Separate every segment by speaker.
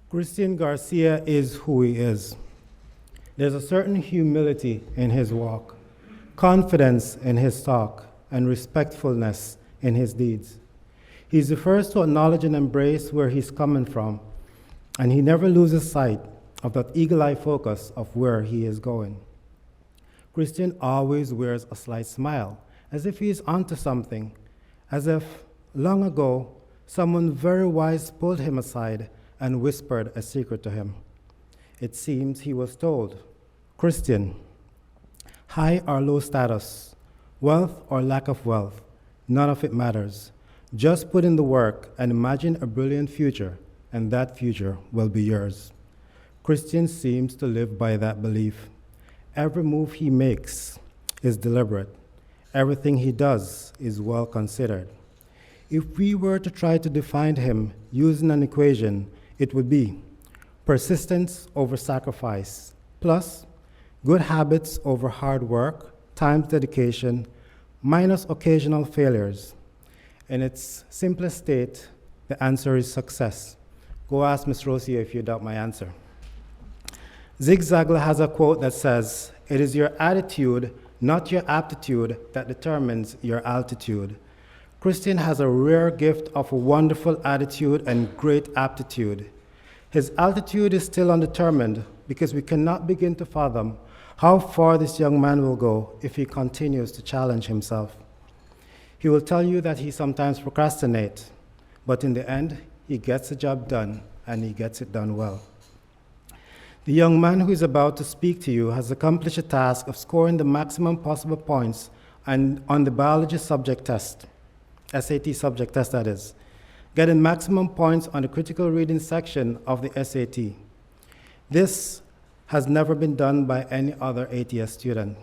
Speaker 1: Cristian Garcia is who he is. There's a certain humility in his walk, confidence in his talk, and respectfulness in his deeds. He's the first to acknowledge and embrace where he's coming from, and he never loses sight of that eagle-eye focus of where he is going. Cristian always wears a slight smile, as if he is onto something, as if long ago someone very wise pulled him aside and whispered a secret to him. It seems he was told, "Cristian, high or low status, wealth or lack of wealth, none of it matters. Just put in the work and imagine a brilliant future, and that future will be yours." Cristian seems to live by that belief. Every move he makes is deliberate. Everything he does is well considered. If we were to try to define him using an equation, it would be persistence over sacrifice, plus good habits over hard work, times dedication, minus occasional failures. In its simplest state, the answer is success. Go ask Ms. Rosia if you doubt my answer. Zig Ziglar has a quote that says, "It is your attitude, not your aptitude, that determines your altitude." Cristian has a rare gift of a wonderful attitude and great aptitude. His altitude is still undetermined because we cannot begin to fathom how far this young man will go if he continues to challenge himself. He will tell you that he sometimes procrastinates, but in the end, he gets the job done, and he gets it done well. The young man who is about to speak to you has accomplished a task of scoring the maximum possible points on the biology subject test, SAT subject test that is, getting maximum points on the critical reading section of the SAT. This has never been done by any other ATS student.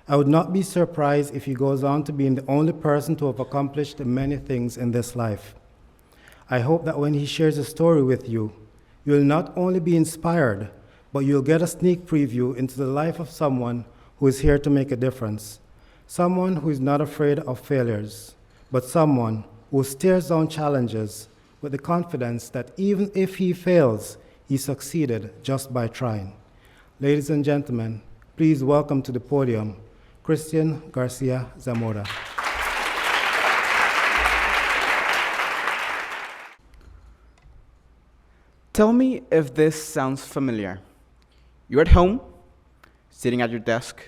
Speaker 1: I would not be surprised if he goes on to being the only person to have accomplished many things in this life. I hope that when he shares a story with you, you will not only be inspired, but you'll get a sneak preview into the life of someone who is here to make a difference, someone who is not afraid of failures, but someone who stares down challenges with the confidence that even if he fails, he succeeded just by trying. Ladies and gentlemen, please welcome to the podium, Cristian Garcia Zamora.
Speaker 2: Tell me if this sounds familiar. You're at home, sitting at your desk,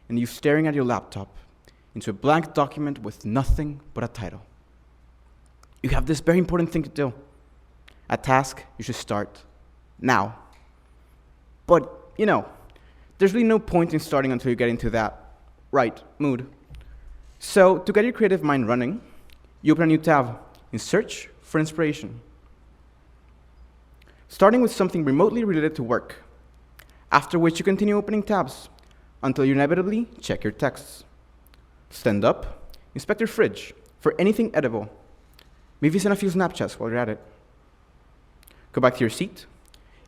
Speaker 2: and you're staring at your laptop into a blank document with nothing but a title. You have this very important thing to do, a task you should start now. But, there's really no point in starting until you get into that right mood. So, to get your creative mind running, you open a new tab in Search for Inspiration. Starting with something remotely related to work, after which you continue opening tabs until you inevitably check your texts. Stand up, inspect your fridge for anything edible. Maybe send a few Snapchats while you're at it. Go back to your seat,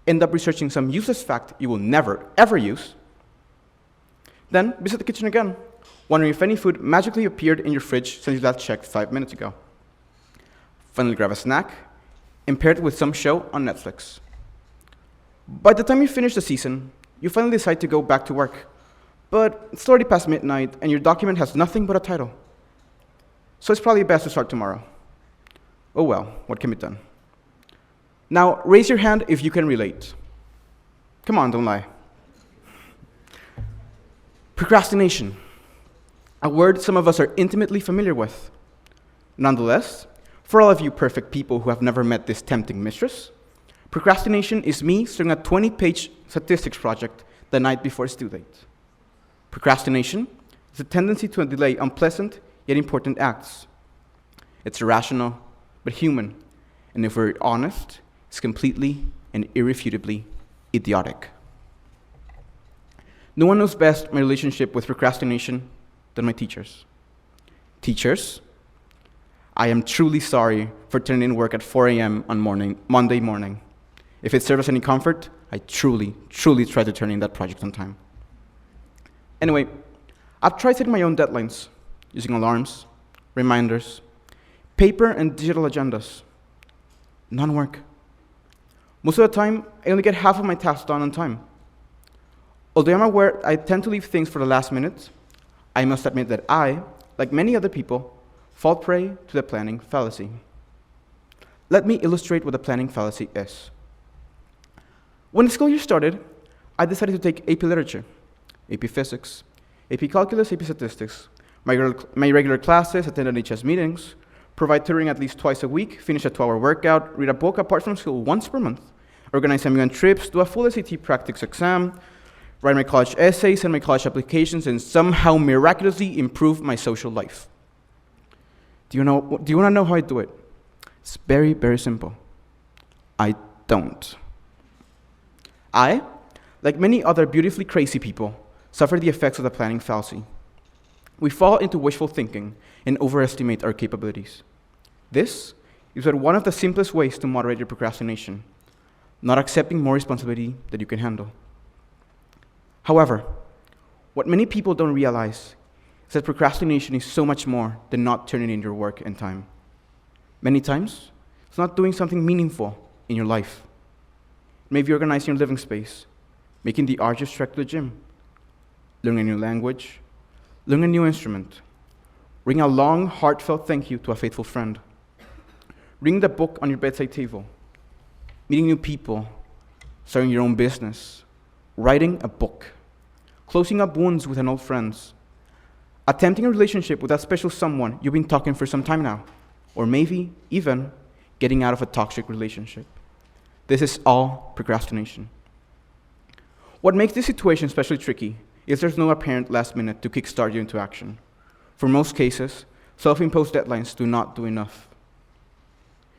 Speaker 2: end up researching some useless fact you will never, ever use. Then visit the kitchen again, wondering if any food magically appeared in your fridge since you last checked 5 minutes ago. Finally grab a snack, and pair it with some show on Netflix. By the time you finish the season, you finally decide to go back to work, but it's already past midnight and your document has nothing but a title. So it's probably best to start tomorrow. Oh well, what can be done? Now, raise your hand if you can relate. Come on, don't lie. Procrastination, a word some of us are intimately familiar with. Nonetheless, for all of you perfect people who have never met this tempting mistress, procrastination is me starting a 20-page statistics project the night before it's due date. Procrastination is a tendency to delay unpleasant yet important acts. It's irrational, but human, and if we're honest, it's completely and irrefutably idiotic. No one knows best my relationship with procrastination than my teachers. Teachers, I am truly sorry for turning in work at 4 a.m. on Monday morning. If it serves as any comfort, I truly tried to turn in that project on time. Anyway, I've tried setting my own deadlines, using alarms, reminders, paper and digital agendas. None work. Most of the time, I only get half of my tasks done on time. Although I'm aware I tend to leave things for the last minute, I must admit that I, like many other people, fall prey to the planning fallacy. Let me illustrate what the planning fallacy is. When the school year started, I decided to take AP Literature, AP Physics, AP Calculus, AP Statistics, my regular classes, attend NHS meetings, provide tutoring at least twice a week, finish a 12-hour workout, read a book apart from school once per month, organize MUN trips, do a full SAT practice exam, write my college essays and my college applications, and somehow miraculously improve my social life. Do you want to know how I do it? It's very, very simple. I don't. I, like many other beautifully crazy people, suffer the effects of the planning fallacy. We fall into wishful thinking and overestimate our capabilities. This is one of the simplest ways to moderate your procrastination, not accepting more responsibility than you can handle. However, what many people don't realize is that procrastination is so much more than not turning in your work and time. Many times, it's not doing something meaningful in your life. Maybe organizing your living space, making the arduous trek to the gym, learning a new language, learning a new instrument, writing a long, heartfelt thank you to a faithful friend, reading the book on your bedside table, meeting new people, starting your own business, writing a book, closing up wounds with an old friend, attempting a relationship with that special someone you've been talking for some time now, or maybe even getting out of a toxic relationship. This is all procrastination. What makes this situation especially tricky is there's no apparent last minute to kickstart you into action. For most cases, self-imposed deadlines do not do enough.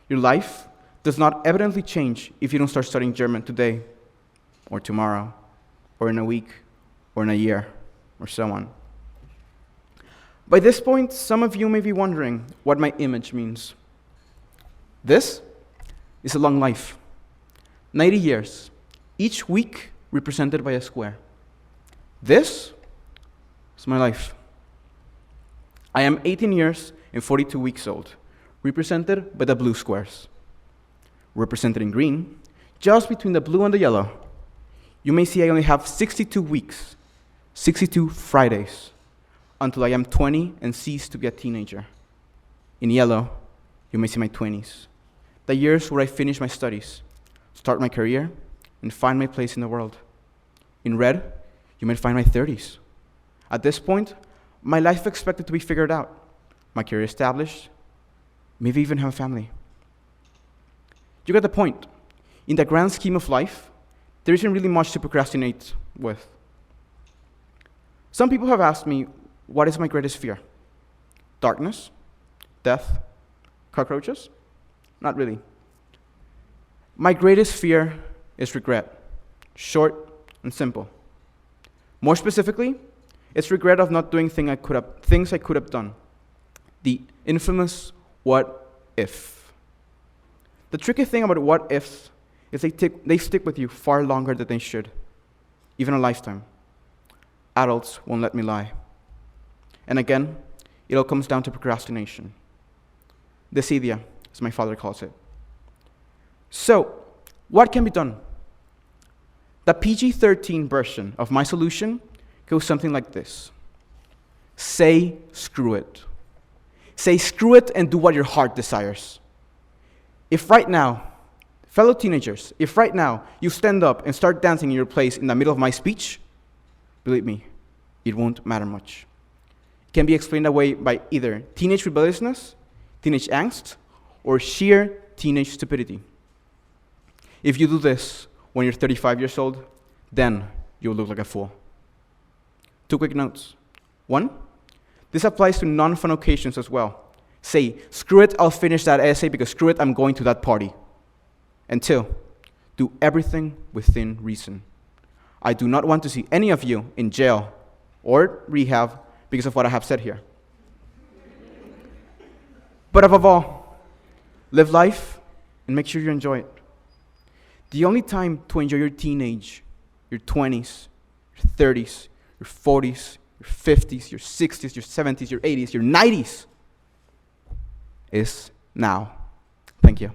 Speaker 2: Your life does not evidently change if you don't start studying German today, or tomorrow, or in a week, or in a year, or so on. By this point, some of you may be wondering what my image means. This is a long life. 90 years, each week represented by a square. This is my life. I am 18 years and 42 weeks old, represented by the blue squares. Represented in green, just between the blue and the yellow, you may see I only have 62 weeks, 62 Fridays, until I am 20 and cease to be a teenager. In yellow, you may see my 20s, the years where I finish my studies, start my career, and find my place in the world. In red, you might find my 30s. At this point, my life is expected to be figured out, my career established, maybe even have a family. You get the point. In the grand scheme of life, there isn't really much to procrastinate with. Some people have asked me, what is my greatest fear? Darkness? Death? Cockroaches? Not really. My greatest fear is regret. Short and simple. More specifically, it's regret of not doing things I could have done. The infamous what if. The tricky thing about what ifs is they stick with you far longer than they should, even a lifetime. Adults won't let me lie. And again, it all comes down to procrastination. Desidia, as my father calls it. So, what can be done? The PG-13 version of my solution goes something like this. Say screw it. Say screw it and do what your heart desires. If right now, fellow teenagers, if right now you stand up and start dancing in your place in the middle of my speech, believe me, it won't matter much. It can be explained away by either teenage rebelliousness, teenage angst, or sheer teenage stupidity. If you do this when you're 35 years old, then you'll look like a fool. 2 quick notes. 1, this applies to non-fun occasions as well. Say, screw it, I'll finish that essay because screw it, I'm going to that party. And 2, do everything within reason. I do not want to see any of you in jail or rehab because of what I have said here. But above all, live life and make sure you enjoy it. The only time to enjoy your teenage, your 20s, your 30s, your 40s, your 50s, your 60s, your 70s, your 80s, your 90s is now. Thank you.